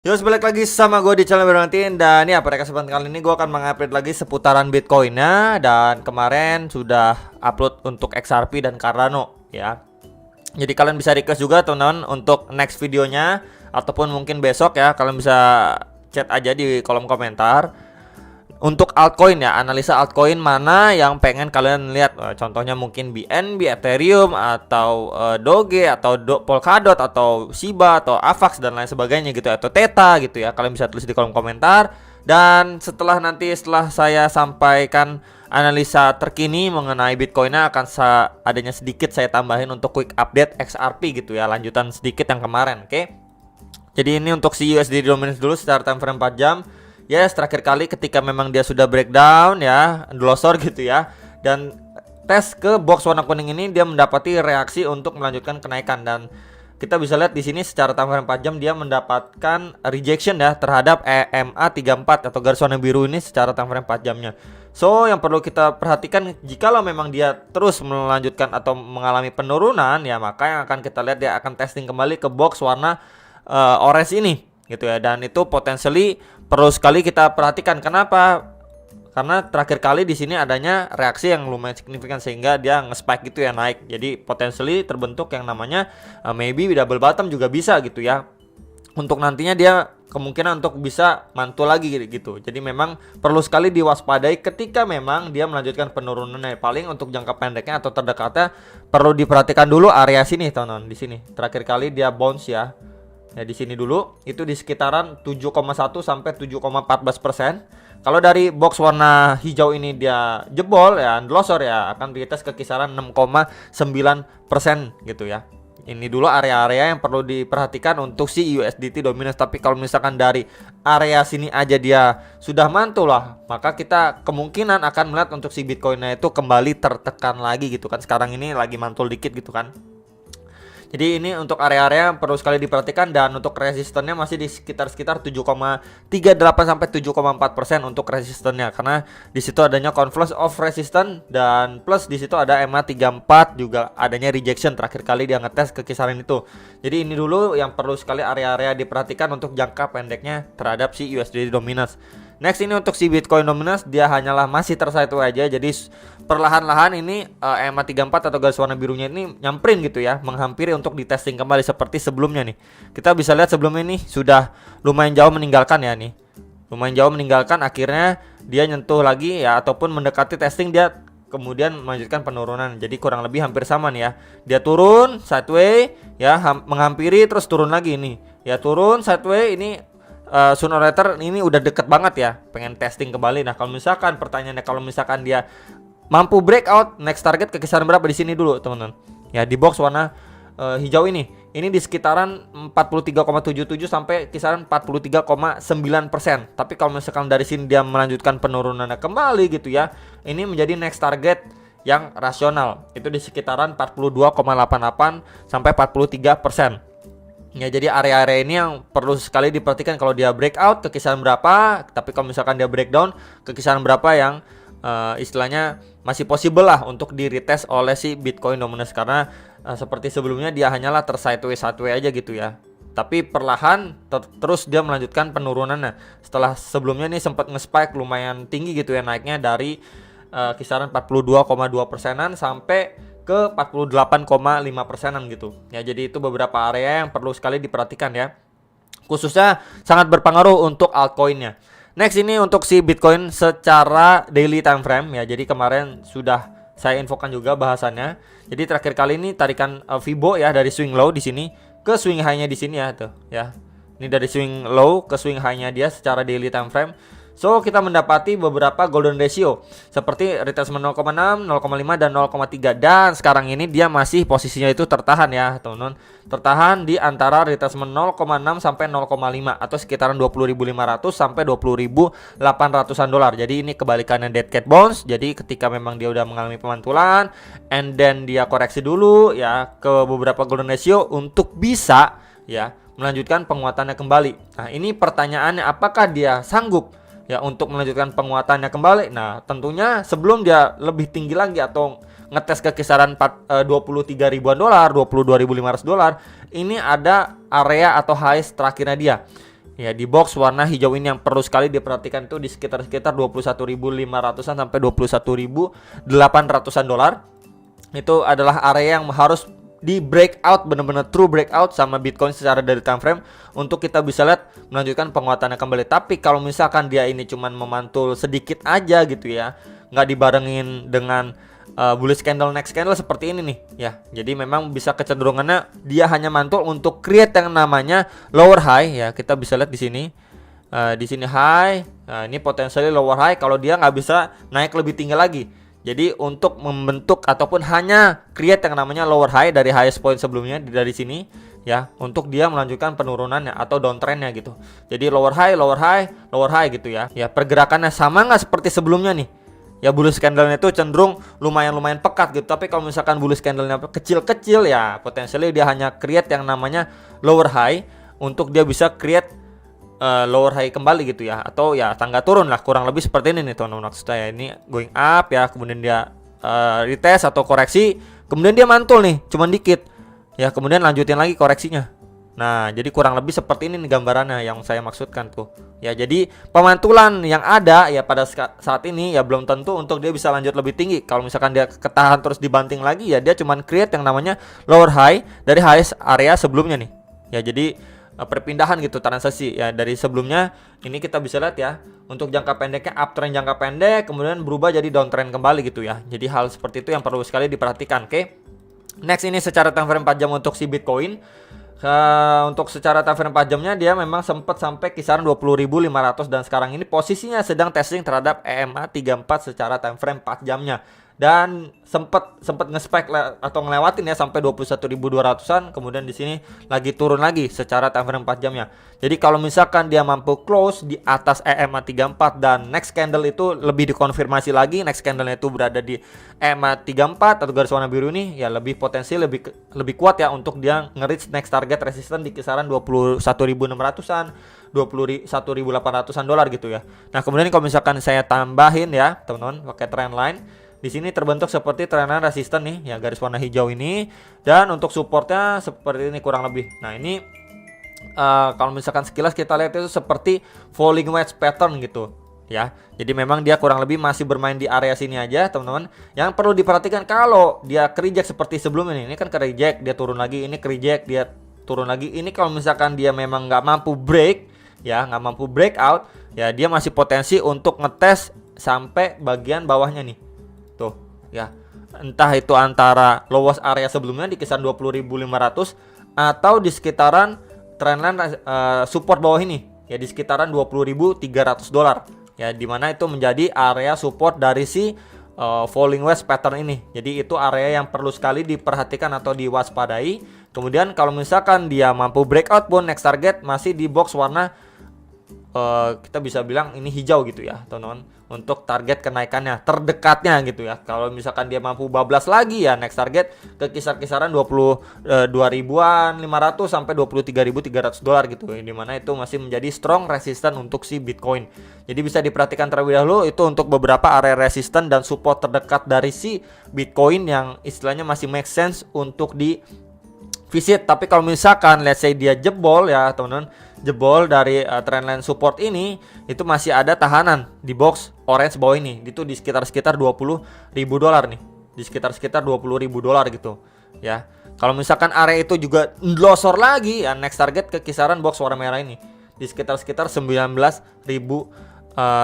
Yo, balik lagi sama gue di channel Bernardin. Dan ya, pada kesempatan kali ini gue akan mengupdate lagi seputaran Bitcoinnya. Dan kemarin sudah upload untuk XRP dan Cardano ya. Jadi kalian bisa request juga teman-teman untuk next videonya, ataupun mungkin besok ya. Kalian bisa chat aja di kolom komentar untuk altcoin ya, analisa altcoin mana yang pengen kalian lihat. Contohnya mungkin BNB, Ethereum, atau Doge, atau Polkadot, atau Shiba, atau Avax dan lain sebagainya gitu, atau Theta gitu ya. Kalian bisa tulis di kolom komentar. Dan setelah saya sampaikan analisa terkini mengenai Bitcoinnya, akan adanya sedikit saya tambahin untuk quick update XRP gitu ya, lanjutan sedikit yang kemarin. Oke. Jadi ini untuk si USD dominance dulu secara time frame 4 jam. Yes, terakhir kali ketika memang dia sudah breakdown ya, endlosor gitu ya. Dan tes ke box warna kuning ini, dia mendapati reaksi untuk melanjutkan kenaikan. Dan kita bisa lihat di sini secara time frame 4 jam dia mendapatkan rejection ya terhadap EMA 34 atau garis warna biru ini secara time frame 4 jamnya. So, yang perlu kita perhatikan, jikalau memang dia terus melanjutkan atau mengalami penurunan ya, maka yang akan kita lihat dia akan testing kembali ke box warna orange ini gitu ya. Dan itu potensially perlu sekali kita perhatikan. Kenapa? Karena terakhir kali di sini adanya reaksi yang lumayan signifikan sehingga dia nge-spike gitu ya, naik. Jadi potensially terbentuk yang namanya maybe double bottom juga bisa gitu ya. Untuk nantinya dia kemungkinan untuk bisa mantul lagi gitu. Jadi memang perlu sekali diwaspadai ketika memang dia melanjutkan penurunannya. Paling untuk jangka pendeknya atau terdekatnya perlu diperhatikan dulu area sini teman-teman. Di sini terakhir kali dia bounce ya. Ya di sini dulu itu di sekitaran 7,1 sampai 7,14%. Kalau dari box warna hijau ini dia jebol ya, endlosor ya, akan retest ke kisaran 6,9% gitu ya. Ini dulu area-area yang perlu diperhatikan untuk si USDT dominance. Tapi kalau misalkan dari area sini aja dia sudah mantul lah, maka kita kemungkinan akan melihat untuk si Bitcoinnya itu kembali tertekan lagi gitu kan. Sekarang ini lagi mantul dikit gitu kan. Jadi ini untuk area-area yang perlu sekali diperhatikan. Dan untuk resistennya masih di sekitar 7,38 sampai 7,4% untuk resistennya, karena di situ adanya confluence of resistance dan plus di situ ada EMA 34 juga adanya rejection terakhir kali dia ngetes ke kisaran itu. Jadi ini dulu yang perlu sekali area-area diperhatikan untuk jangka pendeknya terhadap si USD dominance. Next ini untuk si Bitcoin dominance, dia hanyalah masih tersideways aja. Jadi perlahan-lahan ini EMA 34 atau garis warna birunya ini nyamperin gitu ya, menghampiri untuk ditesting kembali seperti sebelumnya nih. Kita bisa lihat sebelumnya ini sudah lumayan jauh meninggalkan ya nih. Lumayan jauh meninggalkan, akhirnya dia nyentuh lagi ya, ataupun mendekati testing, dia kemudian melanjutkan penurunan. Jadi kurang lebih hampir sama nih ya. Dia turun sideways ya, menghampiri terus turun lagi nih. Ya turun sideways ini, sooner or later ini udah deket banget ya, pengen testing kembali. Nah kalau misalkan pertanyaannya, kalau misalkan dia mampu breakout, next target ke kisaran berapa di sini dulu teman-teman. Ya di box warna hijau ini di sekitaran 43,77 sampai kisaran 43,9%. Tapi kalau misalkan dari sini dia melanjutkan penurunannya kembali gitu ya, ini menjadi next target yang rasional. Itu di sekitaran 42,88 sampai 43%. Ya jadi area-area ini yang perlu sekali diperhatikan kalau dia breakout ke kisaran berapa. Tapi kalau misalkan dia breakdown ke kisaran berapa yang istilahnya masih possible lah untuk di retest oleh si Bitcoin dominance. Karena seperti sebelumnya dia hanyalah tersideways aja gitu ya. Tapi perlahan terus dia melanjutkan penurunannya. Setelah sebelumnya nih sempat nge-spike lumayan tinggi gitu ya, naiknya dari kisaran 42,2%-an sampai ke 48,5%-an gitu. Ya jadi itu beberapa area yang perlu sekali diperhatikan ya. Khususnya sangat berpengaruh untuk altcoinnya. Next ini untuk si Bitcoin secara daily time frame ya. Jadi kemarin sudah saya infokan juga bahasannya. Jadi terakhir kali ini tarikan Fibo ya dari swing low di sini ke swing high-nya di sini ya tuh ya. Ini dari swing low ke swing high-nya dia secara daily time frame. So kita mendapati beberapa golden ratio seperti retracement 0,6, 0,5 dan 0,3. Dan sekarang ini dia masih posisinya itu tertahan ya teman-teman. Tertahan di antara retracement 0,6 sampai 0,5 atau sekitaran 20.500 sampai 20.800-an dolar. Jadi ini kebalikannya dead cat bounce. Jadi ketika memang dia udah mengalami pemantulan and then dia koreksi dulu ya ke beberapa golden ratio untuk bisa ya melanjutkan penguatannya kembali. Nah, ini pertanyaannya, apakah dia sanggup ya untuk melanjutkan penguatannya kembali? Nah tentunya sebelum dia lebih tinggi lagi atau ngetes ke kisaran 23 ribuan dolar, 22.500 dolar, ini ada area atau highs terakhirnya dia Ya, di box warna hijau ini yang perlu sekali diperhatikan itu di sekitar 21.500-an sampai 21.800-an dolar. Itu adalah area yang harus di breakout, bener-bener true breakout sama Bitcoin secara dari time frame untuk kita bisa lihat melanjutkan penguatannya kembali. Tapi kalau misalkan dia ini cuman memantul sedikit aja gitu ya, nggak dibarengin dengan bullish candle next candle seperti ini nih ya. Jadi memang bisa kecenderungannya dia hanya mantul untuk create yang namanya lower high ya. Kita bisa lihat di sini. Di sini high. Nah, ini potensial lower high kalau dia nggak bisa naik lebih tinggi lagi. Jadi untuk membentuk ataupun hanya create yang namanya lower high dari highest point sebelumnya dari sini ya, untuk dia melanjutkan penurunannya atau downtrendnya gitu. Jadi lower high, lower high, lower high gitu ya. Ya, pergerakannya sama nggak seperti sebelumnya nih? Ya, bullish candle-nya itu cenderung lumayan pekat gitu. Tapi kalau misalkan bullish candle-nya kecil-kecil ya, potensialnya dia hanya create yang namanya lower high untuk dia bisa create lower high kembali gitu ya, atau ya tangga turun lah, kurang lebih seperti ini nih teman-teman. Maksud saya ini going up ya, kemudian dia retest atau koreksi, kemudian dia mantul nih cuman dikit ya, kemudian lanjutin lagi koreksinya. Nah, jadi kurang lebih seperti ini nih gambarannya yang saya maksudkan tuh. Ya, jadi pemantulan yang ada ya pada saat ini ya belum tentu untuk dia bisa lanjut lebih tinggi. Kalau misalkan dia ketahan terus dibanting lagi ya, dia cuman create yang namanya lower high dari highest area sebelumnya nih. Ya, jadi perpindahan gitu, transisi ya dari sebelumnya ini kita bisa lihat ya, untuk jangka pendeknya uptrend jangka pendek kemudian berubah jadi downtrend kembali gitu ya. Jadi hal seperti itu yang perlu sekali diperhatikan. Oke. Next ini secara time frame 4 jam untuk si Bitcoin. Untuk secara time frame 4 jamnya dia memang sempat sampai kisaran 20.500 dan sekarang ini posisinya sedang testing terhadap EMA 34 secara time frame 4 jamnya. Dan sempat nge-spike atau ngelewatin ya sampai 21.200-an, kemudian di sini lagi turun lagi secara time frame 4 jamnya. Jadi kalau misalkan dia mampu close di atas EMA 34 dan next candle itu lebih dikonfirmasi lagi, next candle-nya itu berada di EMA 34 atau garis warna biru ini ya, lebih potensi lebih kuat ya untuk dia nge-reach next target resistance di kisaran 21.600-an, 21.800-an dolar gitu ya. Nah, kemudian kalau misalkan saya tambahin ya, teman-teman, pakai trend line. Di sini terbentuk seperti trendline resisten nih ya, garis warna hijau ini, dan untuk supportnya seperti ini kurang lebih. Nah, ini kalau misalkan sekilas kita lihat itu seperti falling wedge pattern gitu ya. Jadi memang dia kurang lebih masih bermain di area sini aja, teman-teman. Yang perlu diperhatikan kalau dia reject seperti sebelumnya ini kan reject, dia turun lagi, ini reject, dia turun lagi. Ini kalau misalkan dia memang nggak mampu break ya, nggak mampu breakout ya, dia masih potensi untuk ngetes sampai bagian bawahnya nih. Tuh ya, entah itu antara lowest area sebelumnya di kisaran 20.500 atau di sekitaran trendline support bawah ini ya, di sekitaran 20.300 dolar ya, dimana itu menjadi area support dari si falling wedge pattern ini. Jadi itu area yang perlu sekali diperhatikan atau diwaspadai. Kemudian kalau misalkan dia mampu breakout pun next target masih di box warna kita bisa bilang ini hijau gitu ya, teman-teman, untuk target kenaikannya terdekatnya gitu ya. Kalau misalkan dia mampu bablas lagi ya, next target ke kisaran 22.500 sampai 23.300 dolar gitu, di mana itu masih menjadi strong resistance untuk si Bitcoin. Jadi bisa diperhatikan terlebih dahulu itu untuk beberapa area resistance dan support terdekat dari si Bitcoin yang istilahnya masih make sense untuk di visit. Tapi kalau misalkan let's say dia jebol ya, teman-teman, jebol dari trendline support ini, itu masih ada tahanan di box orange bawah ini, itu di sekitar 20.000 dolar nih, di sekitar 20.000 dolar gitu ya. Kalau misalkan area itu juga losor lagi ya, next target ke kisaran box warna merah ini di sekitar 19.000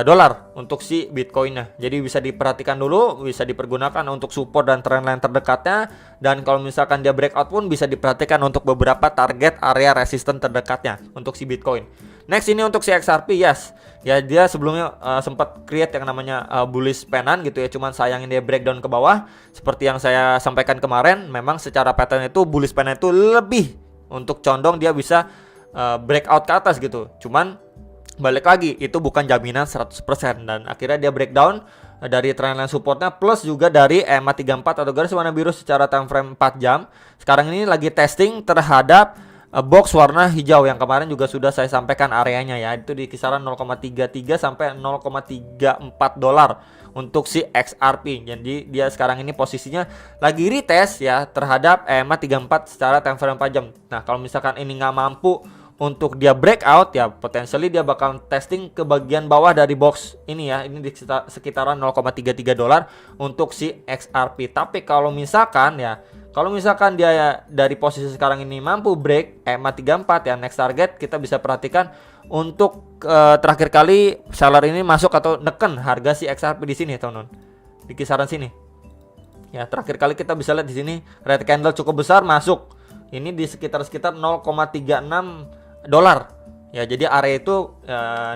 dolar untuk si Bitcoinnya. Jadi bisa diperhatikan dulu, bisa dipergunakan untuk support dan trendline terdekatnya. Dan kalau misalkan dia breakout pun bisa diperhatikan untuk beberapa target area resistance terdekatnya untuk si Bitcoin. Next ini untuk si XRP, yes ya, dia sebelumnya sempat create yang namanya bullish pennant gitu ya, cuman sayangin dia breakdown ke bawah. Seperti yang saya sampaikan kemarin, memang secara pattern itu bullish pennant itu lebih untuk condong dia bisa breakout ke atas gitu. Cuman balik lagi, itu bukan jaminan 100% dan akhirnya dia breakdown dari trendline supportnya plus juga dari EMA 34 atau garis warna biru secara time frame 4 jam. Sekarang ini lagi testing terhadap box warna hijau yang kemarin juga sudah saya sampaikan areanya ya, itu di kisaran 0,33 sampai 0,34 dolar untuk si XRP. Jadi dia sekarang ini posisinya lagi retest ya terhadap EMA 34 secara time frame 4 jam. Nah, kalau misalkan ini nggak mampu untuk dia breakout ya potentially dia bakal testing ke bagian bawah dari box ini ya. Ini di sekitaran 0,33 dolar untuk si XRP. Tapi kalau misalkan dia ya dari posisi sekarang ini mampu break EMA 34 ya, next target kita bisa perhatikan untuk terakhir kali seller ini masuk atau neken harga si XRP di sini teman-teman. Di kisaran sini. Ya, terakhir kali kita bisa lihat di sini red candle cukup besar masuk. Ini di sekitar 0,36 dolar. Ya, jadi area itu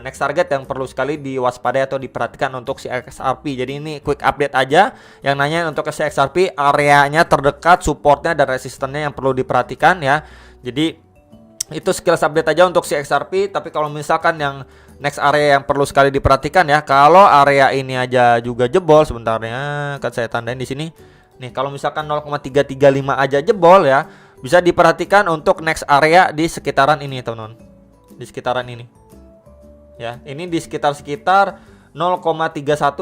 next target yang perlu sekali diwaspadai atau diperhatikan untuk si XRP. Jadi ini quick update aja yang nanya untuk si XRP, areanya terdekat, supportnya dan resistennya yang perlu diperhatikan ya. Jadi itu sekilas update aja untuk si XRP. Tapi kalau misalkan yang next area yang perlu sekali diperhatikan ya, kalau area ini aja juga jebol sebentarnya, kan saya tandain di sini. Nih, kalau misalkan 0,335 aja jebol ya, bisa diperhatikan untuk next area di sekitaran ini teman-teman. Di sekitaran ini. Ya, ini di sekitar 0,31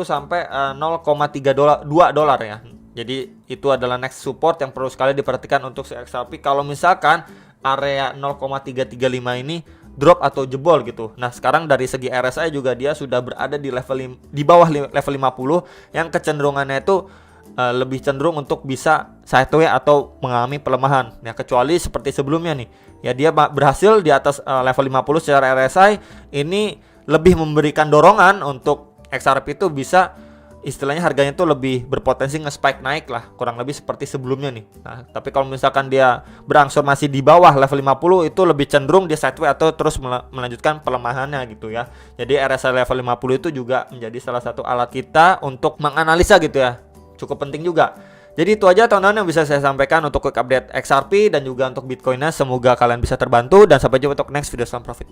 sampai 0,32 dolar ya. Jadi itu adalah next support yang perlu sekali diperhatikan untuk si XRP. Kalau misalkan area 0,335 ini drop atau jebol gitu. Nah, sekarang dari segi RSI juga dia sudah berada di level di bawah level 50 yang kecenderungannya itu lebih cenderung untuk bisa sideways atau mengalami pelemahan. Ya, kecuali seperti sebelumnya nih. Ya, dia berhasil di atas level 50 secara RSI. Ini lebih memberikan dorongan untuk XRP itu bisa istilahnya harganya itu lebih berpotensi nge-spike naik lah, kurang lebih seperti sebelumnya nih. Nah, tapi kalau misalkan dia berangsur masih di bawah level 50 itu lebih cenderung dia sideways atau terus melanjutkan pelemahannya gitu ya. Jadi RSI level 50 itu juga menjadi salah satu alat kita untuk menganalisa gitu ya. Cukup penting juga. Jadi itu aja teman-teman yang bisa saya sampaikan untuk quick update XRP dan juga untuk Bitcoinnya. Semoga kalian bisa terbantu dan sampai jumpa untuk next video. Salam profit.